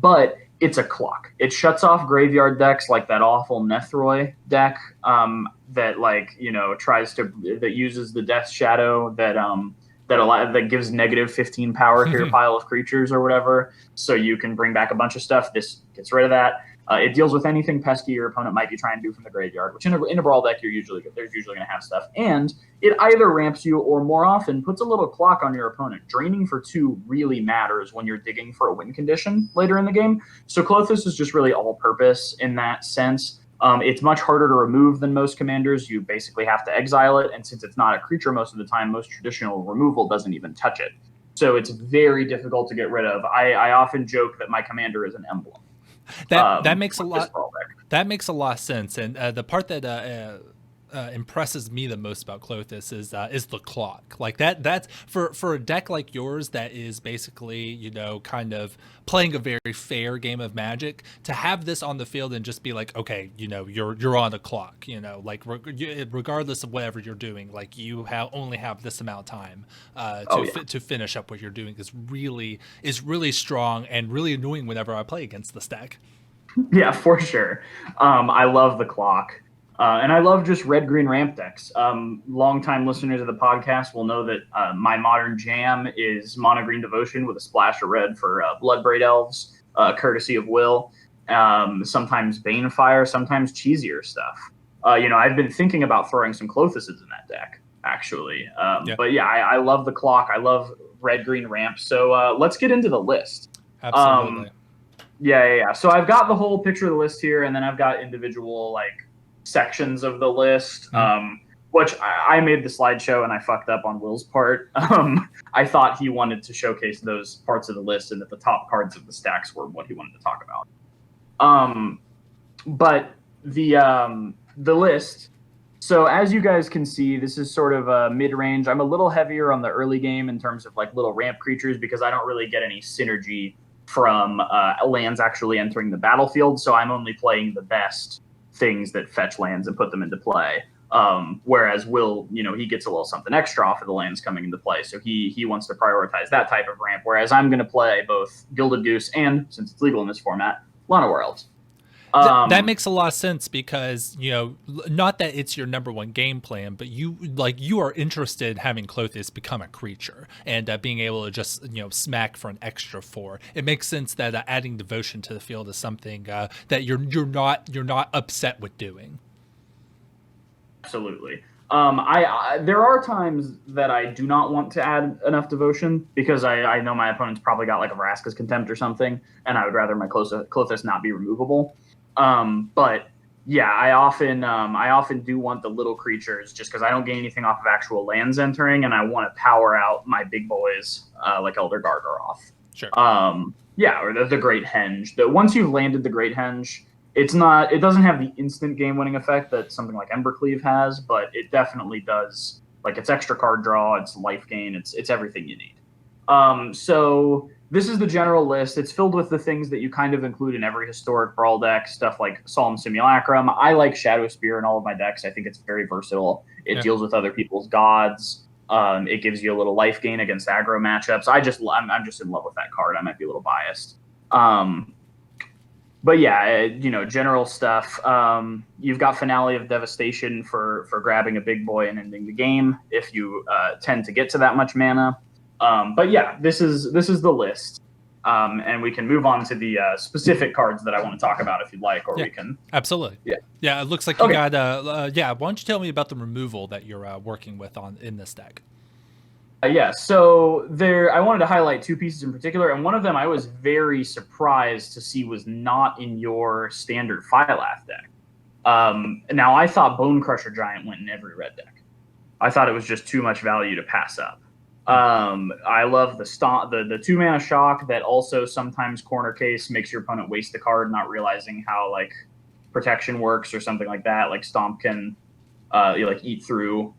but it's a clock. It shuts off graveyard decks like that awful Nethroi deck that that uses the Death Shadow that gives negative 15 power to your pile of creatures or whatever, so you can bring back a bunch of stuff. This gets rid of that. It deals with anything pesky your opponent might be trying to do from the graveyard, which in a brawl deck there's usually going to have stuff. And it either ramps you or more often puts a little clock on your opponent. Draining for 2 really matters when you're digging for a win condition later in the game. So Klothys is just really all-purpose in that sense. It's much harder to remove than most commanders. You basically have to exile it, and since it's not a creature most of the time, most traditional removal doesn't even touch it. So it's very difficult to get rid of. I often joke that my commander is an emblem. That makes a lot. That makes a lot of sense, and the part that impresses me the most about Klothys is the clock. Like that's for a deck like yours that is basically kind of playing a very fair game of Magic, to have this on the field and just be like, okay, you're on the clock. Like regardless of whatever you're doing, like you only have this amount of time to finish up what you're doing is really strong and really annoying whenever I play against this deck. Yeah, for sure. I love the clock. And I love just red-green ramp decks. Longtime listeners of the podcast will know that my modern jam is mono-green Devotion with a splash of red for Bloodbraid Elves, courtesy of Will. Sometimes Banefire, sometimes cheesier stuff. I've been thinking about throwing some Klothyses in that deck, actually. But yeah, I love the clock. I love red-green ramp. So let's get into the list. Absolutely. Yeah. So I've got the whole picture of the list here, and then I've got individual sections of the list, which I made the slideshow and I fucked up on Will's part. I thought he wanted to showcase those parts of the list and that the top cards of the stacks were what he wanted to talk about. But the list, so as you guys can see, this is sort of a mid-range. I'm a little heavier on the early game in terms of little ramp creatures because I don't really get any synergy from lands actually entering the battlefield, so I'm only playing the best things that fetch lands and put them into play. Whereas Will, he gets a little something extra off of the lands coming into play, so he wants to prioritize that type of ramp. Whereas I'm going to play both Gilded Goose and, since it's legal in this format, Llanowar Elves. That makes a lot of sense because not that it's your number one game plan, but you are interested in having Klothys become a creature and being able to just smack for an extra 4. It makes sense that adding Devotion to the field is something that you're not upset with doing. Absolutely. There are times that I do not want to add enough Devotion because I know my opponent's probably got a Vraska's Contempt or something, and I would rather my Klothys not be removable. But yeah, I often do want the little creatures just because I don't gain anything off of actual lands entering, and I want to power out my big boys like Elder Gargaroth. Sure. Or the Great Henge. Once you've landed the Great Henge, it doesn't have the instant game winning effect that something like Embercleave has, but it definitely does. It's extra card draw, it's life gain, it's everything you need. So this is the general list. It's filled with the things that you kind of include in every Historic Brawl deck, stuff like Solemn Simulacrum. I like Shadow Spear in all of my decks. I think it's very versatile. It deals with other people's gods. It gives you a little life gain against aggro matchups. I'm just in love with that card. I might be a little biased. But yeah, general stuff. You've got Finale of Devastation for grabbing a big boy and ending the game if you tend to get to that much mana. But yeah, this is the list, and we can move on to the specific cards that I want to talk about if you'd like, or we can. Absolutely. Yeah. It looks like you got. Why don't you tell me about the removal that you're working with in this deck? So I wanted to highlight 2 pieces in particular, and one of them I was very surprised to see was not in your standard Phylath deck. Now I thought Bone Crusher Giant went in every red deck. I thought it was just too much value to pass up. I love the 2-mana shock that also sometimes corner case makes your opponent waste a card, not realizing how protection works or something like that. Like Stomp can eat through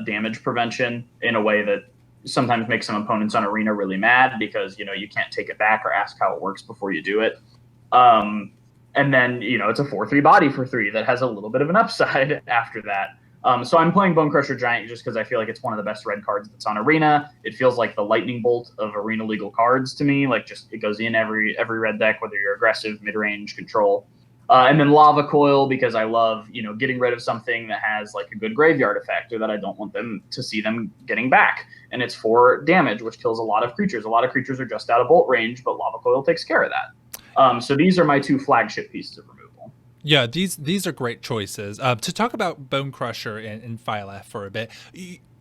damage prevention in a way that sometimes makes some opponents on Arena really mad because you can't take it back or ask how it works before you do it. And then it's a 4/3 body for 3 that has a little bit of an upside after that. So I'm playing Bone Crusher Giant just because I feel like it's one of the best red cards that's on Arena. It feels like the lightning bolt of Arena legal cards to me. Like just it goes in every red deck, whether you're aggressive, mid range, control. And then Lava Coil because I love getting rid of something that has like a good graveyard effect or that I don't want them to see them getting back. And it's 4 damage, which kills a lot of creatures. A lot of creatures are just out of bolt range, but Lava Coil takes care of that. So these are my 2 flagship pieces of removal. Yeah, these are great choices. To talk about Bone Crusher and Phylath for a bit,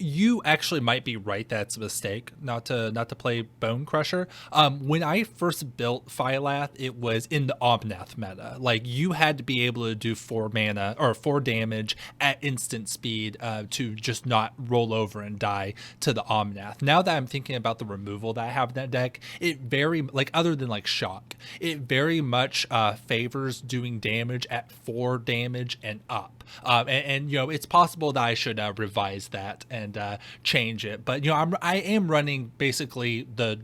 you actually might be right. That's a mistake not to play Bone Crusher. When I first built Phylath, it was in the Omnath meta. Like you had to be able to do 4 mana or 4 damage at instant speed to just not roll over and die to the Omnath. Now that I'm thinking about the removal that I have in that deck, it very like other than like shock, it very much favors doing damage at 4 damage and up. And it's possible that I should revise that and change it. But I am running basically the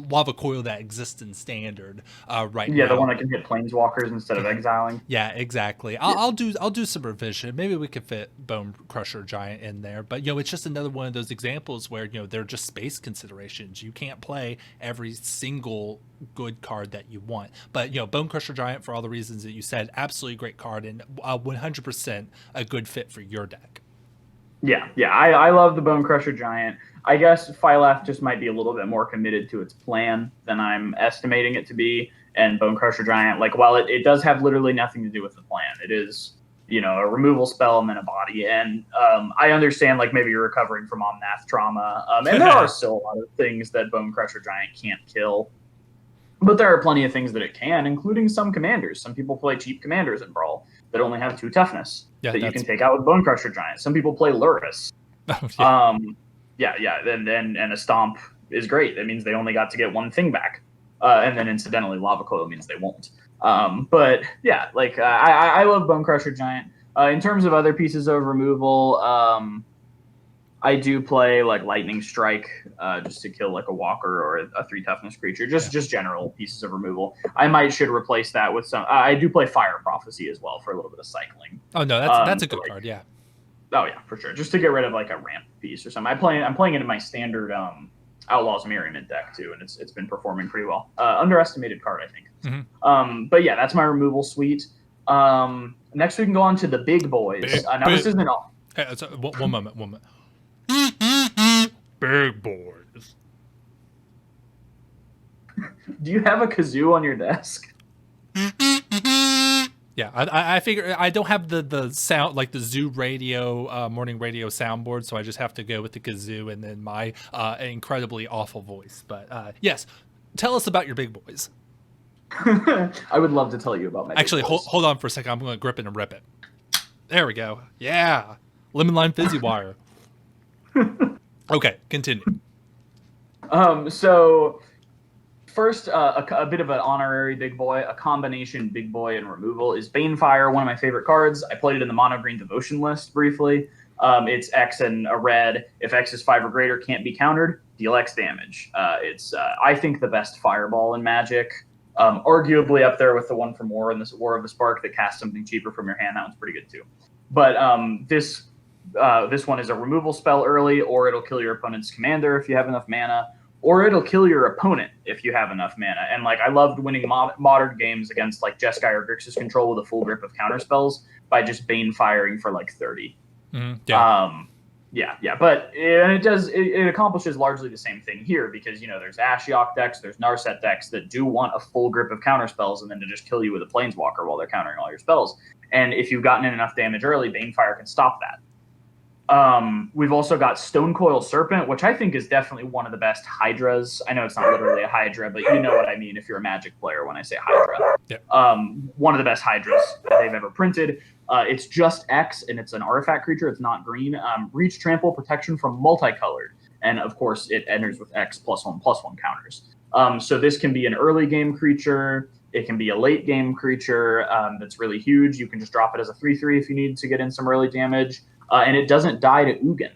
Lava Coil that exists in Standard right now. Yeah, the one that can hit Planeswalkers instead of exiling. Yeah, exactly. I'll do some revision. Maybe we could fit Bone Crusher Giant in there. But it's just another one of those examples where they're just space considerations. You can't play every single good card that you want. But Bone Crusher Giant, for all the reasons that you said, absolutely great card and 100% a good fit for your deck. Yeah, I love the Bone Crusher Giant. I guess Phylath just might be a little bit more committed to its plan than I'm estimating it to be. And Bone Crusher Giant, like, while it does have literally nothing to do with the plan, it is, a removal spell and then a body. And I understand, like, maybe you're recovering from Omnath trauma. And there are still a lot of things that Bone Crusher Giant can't kill. But there are plenty of things that it can, including some commanders. Some people play cheap commanders in Brawl that only have 2 toughness that you can take out with Bone Crusher Giant. Some people play Luris. And a Stomp is great. That means they only got to get 1 thing back. And then incidentally, Lava Coil means they won't. But yeah, like I love Bone Crusher Giant. In terms of other pieces of removal, I do play like Lightning Strike just to kill like a walker or a 3 toughness creature. Just general pieces of removal. I should replace that with some. I do play Fire Prophecy as well for a little bit of cycling. Oh no, that's a good card. Yeah. Oh yeah, for sure. Just to get rid of like a ramp piece or something. I'm playing it in my standard Outlaws Merriment deck too, and it's been performing pretty well. Underestimated card, I think. Mm-hmm. But yeah, that's my removal suite. Next we can go on to the big boys. This isn't all. Hey, one moment. Big boys. Do you have a kazoo on your desk? Yeah, I figure I don't have the sound like the zoo radio morning radio soundboard, so I just have to go with the kazoo and then my incredibly awful voice. But yes, tell us about your big boys. I would love to tell you about my. Actually, hold on for a second. I'm going to grip it and rip it. There we go. Yeah, lemon lime fizzy wire. Okay, continue. So first, a bit of an honorary big boy, a combination big boy and removal is Banefire, one of my favorite cards. I played it in the mono green devotion list briefly. It's X and a red. If X is 5 or greater, can't be countered. Deal X damage. It's I think the best fireball in Magic. Arguably up there with the one from War of the Spark that casts something cheaper from your hand. That one's pretty good too. But this one is a removal spell early, or it'll kill your opponent's commander if you have enough mana, or it'll kill your opponent if you have enough mana. And like I loved winning modern games against like Jeskai or Grixis control with a full grip of counter spells by just Bane firing for like 30. But it accomplishes largely the same thing here because there's Ashiok decks, there's Narset decks that do want a full grip of counter spells and then to just kill you with a Planeswalker while they're countering all your spells. And if you've gotten in enough damage early, Banefire can stop that. We've also got Stonecoil Serpent, which I think is definitely one of the best Hydras. I know it's not literally a Hydra, but you know what I mean if you're a Magic player when I say Hydra. Yeah. One of the best Hydras that they've ever printed. It's just X, and it's an artifact creature. It's not green. Reach, trample, protection from multicolored. And, of course, it enters with X +1/+1 counters. So this can be an early game creature. It can be a late game creature that's really huge. You can just drop it as a 3/3 if you need to get in some early damage. And it doesn't die to Ugin.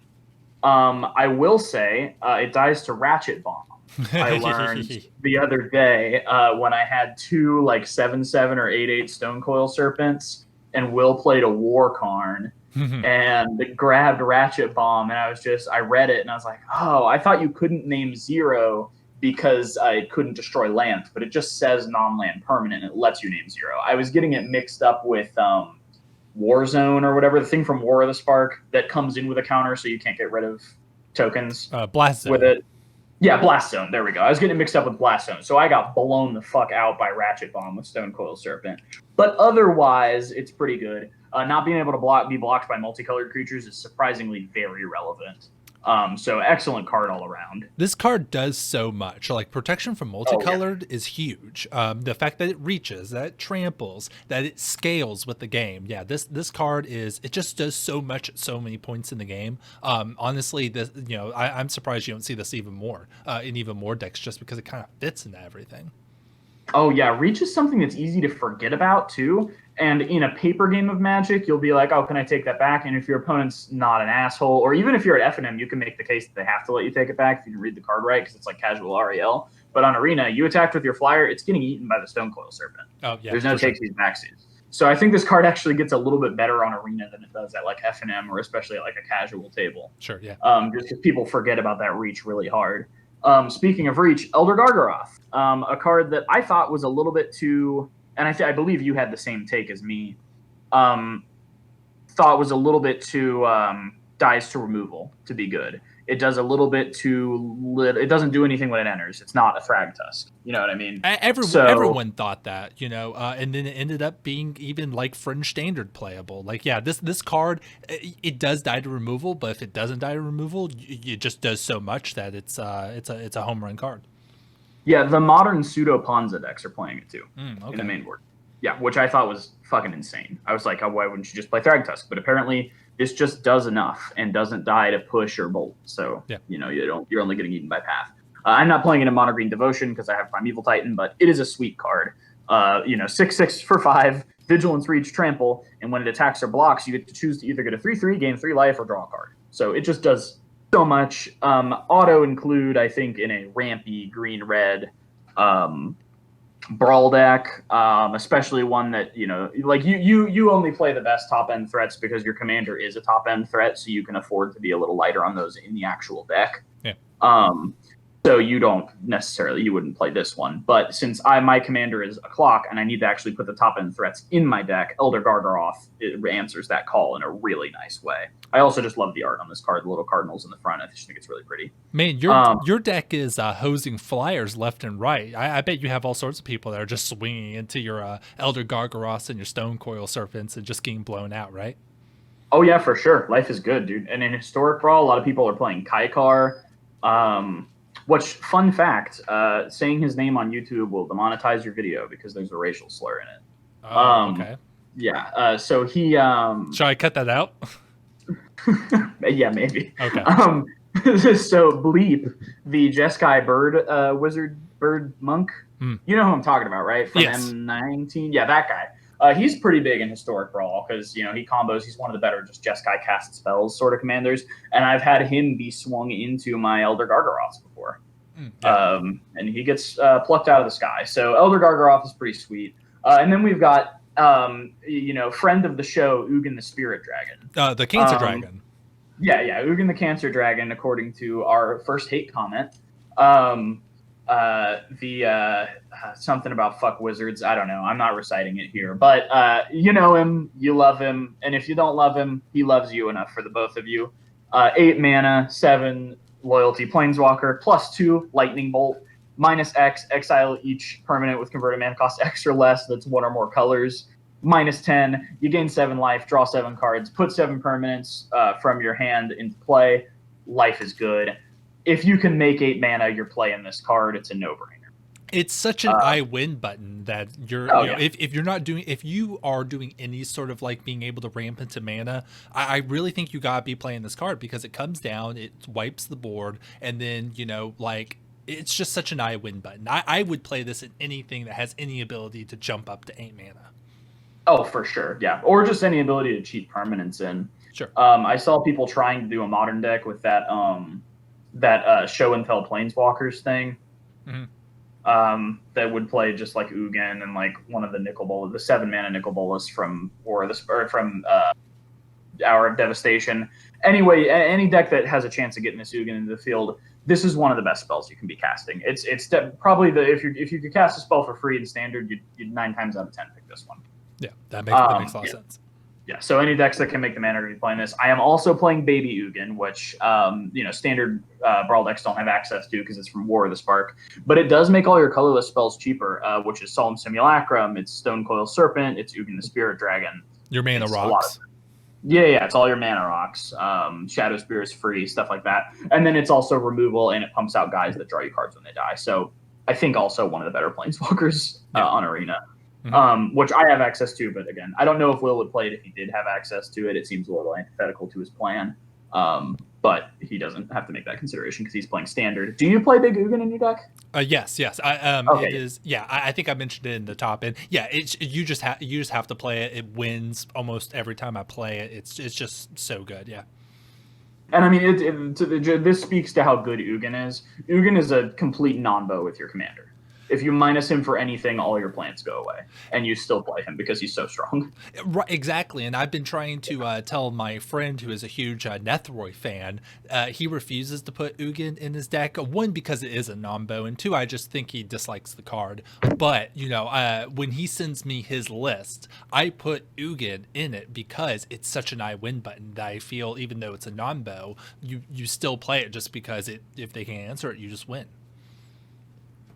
I will say it dies to Ratchet Bomb. I learned the other day when I had 2 like 7/7 or 8/8 Stonecoil Serpents, and Will played a War Karn. and grabbed Ratchet Bomb, and I read it and I was like, oh, I thought you couldn't name 0 because it couldn't destroy land, but it just says non-land permanent. And it lets you name 0. I was getting it mixed up with Warzone or whatever, the thing from War of the Spark that comes in with a counter, so you can't get rid of tokens Blast Zone. with it. Yeah, Blast Zone. There we go. I was getting it mixed up with Blast Zone, so I got blown the fuck out by Ratchet Bomb with Stone Coil Serpent. But otherwise, it's pretty good. Not being able to be blocked by multicolored creatures is surprisingly very relevant. So excellent card all around. This card does so much. Like, protection from multicolored is huge. The fact that it reaches, that it tramples, that it scales with the game. Yeah, this card it just does so much at so many points in the game. Honestly, I'm surprised you don't see this even more in even more decks, just because it kind of fits into everything. Oh yeah, reach is something that's easy to forget about too. And in a paper game of Magic, you'll be like, oh, can I take that back? And if your opponent's not an asshole, or even if you're at FNM, you can make the case that they have to let you take it back if you can read the card right, because it's like casual REL. But on Arena, you attacked with your flyer, it's getting eaten by the Stone Coil Serpent. Oh yeah, there's no takesies backsies. So I think this card actually gets a little bit better on Arena than it does at like FNM, or especially at like a casual table. Sure, yeah. Just because people forget about that reach really hard. Speaking of reach, Elder Gargaroth, a card that I thought was a little bit too, and I believe you had the same take as me, thought was a little bit too dies to removal to be good. It does a little bit too it doesn't do anything when it enters. It's not a Thragtusk. You know what I mean? Everyone thought that, and then it ended up being even like Fringe Standard playable. Like, yeah, this card, it does die to removal, but if it doesn't die to removal, it just does so much that it's a home run card. Yeah, the modern pseudo Ponza decks are playing it too okay. in the main board. Yeah, which I thought was fucking insane. I was like, oh, why wouldn't you just play Thragtusk? But apparently this just does enough and doesn't die to push or bolt. So, you're only getting eaten by path. I'm not playing it in Mono Green Devotion because I have Primeval Titan, but it is a sweet card. 6/6 for 5, Vigilance, Reach, Trample, and when it attacks or blocks, you get to choose to either get a 3/3, gain 3 life, or draw a card. So it just does so much. Auto include, I think, in a rampy green-red Brawl deck, especially one that you only play the best top end threats because your commander is a top end threat, so you can afford to be a little lighter on those in the actual deck. Yeah. So you wouldn't play this one, but since my commander is a clock and I need to actually put the top end threats in my deck, Elder Gargaroth answers that call in a really nice way. I also just love the art on this card, the little cardinals in the front. I just think it's really pretty. Man, your deck is hosing flyers left and right. I bet you have all sorts of people that are just swinging into your Elder Gargaroths and your Stone Coil Serpents and just getting blown out, right? Oh yeah, for sure. Life is good, dude. And in Historic Brawl, a lot of people are playing Kaikar. Which, fun fact, saying his name on YouTube will demonetize your video because there's a racial slur in it. Okay. Yeah. So he. Shall I cut that out? Yeah, maybe. Okay. So Bleep, the Jeskai bird wizard bird monk. You know who I'm talking about, right? From yes. M19. Yeah, that guy. He's pretty big in Historic Brawl because, he combos. He's one of the better just Jeskai cast spells sort of commanders. And I've had him be swung into my Elder Gargaroths before. Yeah. And he gets plucked out of the sky. So Elder Gargaroth is pretty sweet. And then we've got, friend of the show, Ugin the Spirit Dragon. The Cancer Dragon. Yeah, Ugin the Cancer Dragon, according to our first hate comment. Something about fuck wizards. I don't know. I'm not reciting it here, but you know him, you love him, and if you don't love him, he loves you enough for the both of you. 8 mana, 7 loyalty, Planeswalker, +2 lightning bolt, -X, exile each permanent with converted mana cost X or less. That's 1 or more colors. -10, you gain 7 life, draw 7 cards, put 7 permanents from your hand into play. Life is good. If you can make 8 mana, you're playing this card. It's a no-brainer. It's such an I win button that if you are doing any sort of like being able to ramp into mana, I really think you gotta be playing this card because it comes down, it wipes the board, and then it's just such an I win button. I would play this in anything that has any ability to jump up to 8 mana. Oh, for sure, yeah, or just any ability to cheat permanents in. Sure. I saw people trying to do a modern deck with that show and tell Planeswalkers thing. Mm-hmm. That would play just like Ugin and like one of the Nicol Bolas, the 7 mana Nicol Bolas from Hour of Devastation. Anyway, any deck that has a chance of getting this Ugin into the field, this is one of the best spells you can be casting. It's probably if you could cast a spell for free in Standard, you'd 9 times out of 10 pick this one. Yeah, that makes a lot of sense. Yeah, so any decks that can make the mana are going to be playing this. I am also playing Baby Ugin, which Standard Brawl decks don't have access to because it's from War of the Spark. But it does make all your colorless spells cheaper, which is Solemn Simulacrum, it's Stone Coil Serpent, it's Ugin the Spirit Dragon. Your mana rocks. Yeah, it's all your mana rocks. Shadow Spear is free, stuff like that. And then it's also removal, and it pumps out guys that draw you cards when they die. So I think also one of the better Planeswalkers on Arena. Which I have access to, but again, I don't know if Will would play it if he did have access to it. It seems a little antithetical to his plan, but he doesn't have to make that consideration because he's playing Standard. Do you play Big Ugin in your deck? Yes. Okay. It is. Yeah, I think I mentioned it in the top end. Yeah, you just have to play it. It wins almost every time I play it. It's just so good. Yeah. And I mean, this speaks to how good Ugin is. Ugin is a complete non-bow with your commander. If you minus him for anything, all your plants go away, and you still play him because he's so strong. Right, exactly. And I've been trying to tell my friend who is a huge Nethroy fan, he refuses to put Ugin in his deck. One, because it is a non-bow, and two, I just think he dislikes the card. But, when he sends me his list, I put Ugin in it because it's such an I win button that I feel, even though it's a non-bow, you still play it just because if they can't answer it, you just win.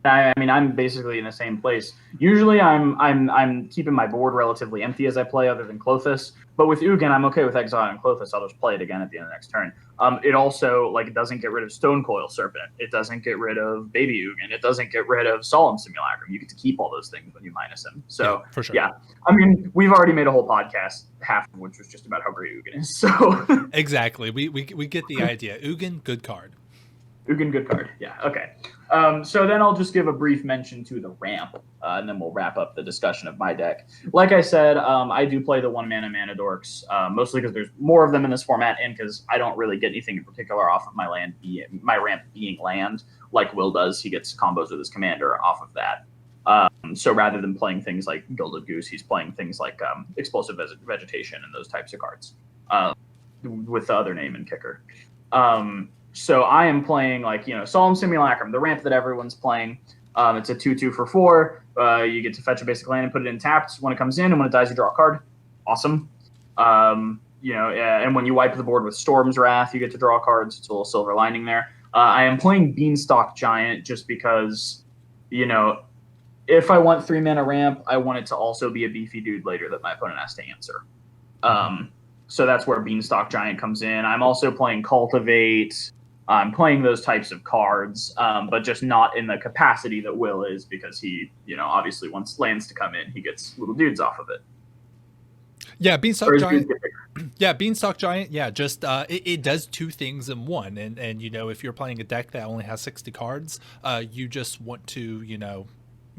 I mean, I'm basically in the same place. Usually, I'm keeping my board relatively empty as I play, other than Klothys. But with Ugin, I'm okay with exiling Klothys. I'll just play it again at the end of the next turn. It also it doesn't get rid of Stone Coil Serpent. It doesn't get rid of Baby Ugin. It doesn't get rid of Solemn Simulacrum. You get to keep all those things when you minus him. So for sure. Yeah, I mean, we've already made a whole podcast, half of which was just about how great Ugin is. So exactly, we get the idea. Ugin, good card. Ugin, good card. Yeah, okay. So then I'll just give a brief mention to the ramp, and then we'll wrap up the discussion of my deck. Like I said, I do play the 1-mana Dorks, mostly because there's more of them in this format, and because I don't really get anything in particular off of my ramp being land, like Will does. He gets combos with his commander off of that. So rather than playing things like Gilded Goose, he's playing things like Explosive Vegetation and those types of cards, with the other name and kicker. So I am playing Solemn Simulacrum, the ramp that everyone's playing. It's a 2/2 for 4. You get to fetch a basic land and put it in tapped when it comes in, and when it dies, you draw a card. Awesome. And when you wipe the board with Storm's Wrath, you get to draw cards. It's a little silver lining there. I am playing Beanstalk Giant just because, if I want 3-mana ramp, I want it to also be a beefy dude later that my opponent has to answer. So that's where Beanstalk Giant comes in. I'm also playing Cultivate. I'm playing those types of cards, but just not in the capacity that Will is, because he, obviously wants lands to come in. He gets little dudes off of it. Yeah, Beanstalk Giant. Yeah, Beanstalk Giant. Yeah, just it does 2 things in one. And if you're playing a deck that only has 60 cards, you just want to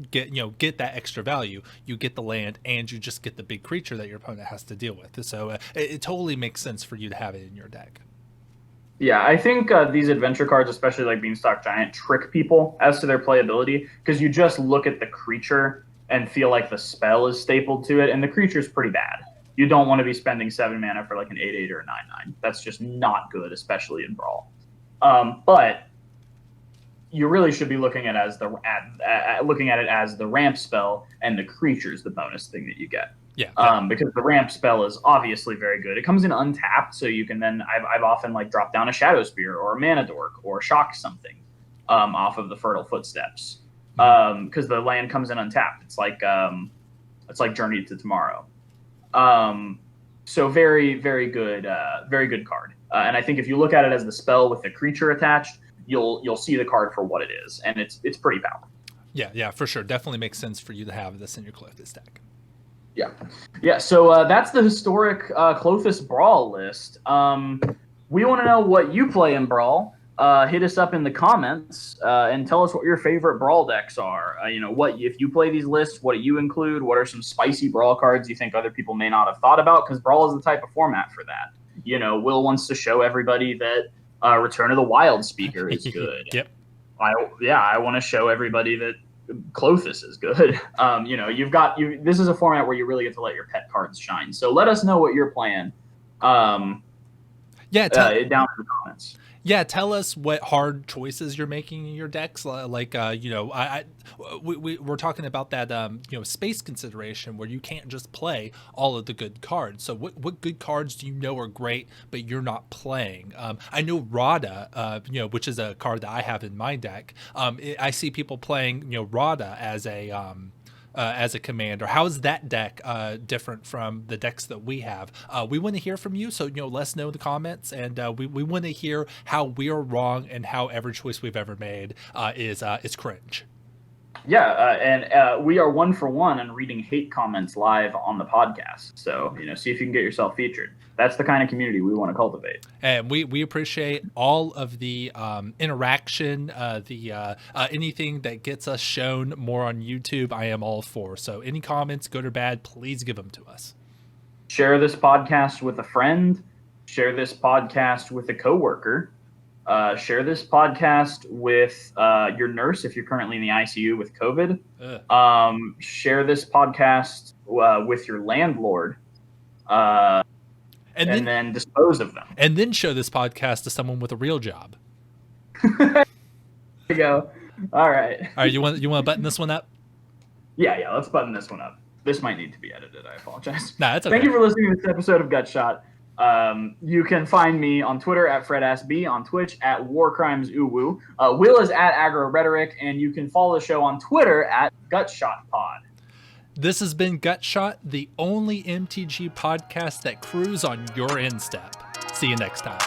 get that extra value. You get the land, and you just get the big creature that your opponent has to deal with. So it totally makes sense for you to have it in your deck. Yeah, I think these adventure cards, especially like Beanstalk Giant, trick people as to their playability, because you just look at the creature and feel like the spell is stapled to it, and the creature's pretty bad. You don't want to be spending 7 mana for like an 8/8 or a 9/9. That's just not good, especially in Brawl. But you really should be looking at it as the ramp spell, and the creature's the bonus thing that you get. Yeah. Because the ramp spell is obviously very good. It comes in untapped, so you can then I've often dropped down a Shadow Spear or a Mana Dork or shock something off of the Fertile Footsteps, because the land comes in untapped. It's like Journey to Tomorrow. So very, very good card. And I think if you look at it as the spell with the creature attached, you'll see the card for what it is, and it's pretty powerful. Yeah, for sure. Definitely makes sense for you to have this in your Klothys deck. Yeah. So that's the historic Klothys Brawl list. We want to know what you play in Brawl. Hit us up in the comments and tell us what your favorite Brawl decks are. What if you play these lists? What do you include? What are some spicy Brawl cards you think other people may not have thought about? Because Brawl is the type of format for that. Will wants to show everybody that Return of the Wild Speaker is good. Yep. I want to show everybody that Klothys is good. This is a format where you really get to let your pet cards shine. So let us know what you're playing Yeah, down in the comments. Yeah, tell us what hard choices you're making in your decks. Like, we're talking about that, space consideration where you can't just play all of the good cards. So, what good cards do you know are great, but you're not playing? I know Rada, which is a card that I have in my deck. I see people playing, Rada as a commander. How is that deck different from the decks that we have? We want to hear from you, so let us know in the comments, and we want to hear how we are wrong and how every choice we've ever made is cringe. Yeah, and we are 1 for 1 on reading hate comments live on the podcast. So, see if you can get yourself featured. That's the kind of community we want to cultivate. And we appreciate all of the interaction, anything that gets us shown more on YouTube, I am all for. So any comments, good or bad, please give them to us. Share this podcast with a friend. Share this podcast with a coworker. Share this podcast with your nurse if you're currently in the ICU with COVID. Share this podcast with your landlord. And then dispose of them. And then show this podcast to someone with a real job. There you go. All right. All right, you want to button this one up? Yeah, let's button this one up. This might need to be edited. I apologize. Nah, that's okay. Thank you for listening to this episode of Gutshot. You can find me on Twitter at FredAskB, on Twitch at WarCrimesUwu. Will is at AgroRhetoric, and you can follow the show on Twitter at GutshotPod. This has been Gutshot, the only MTG podcast that crews on your instep. See you next time.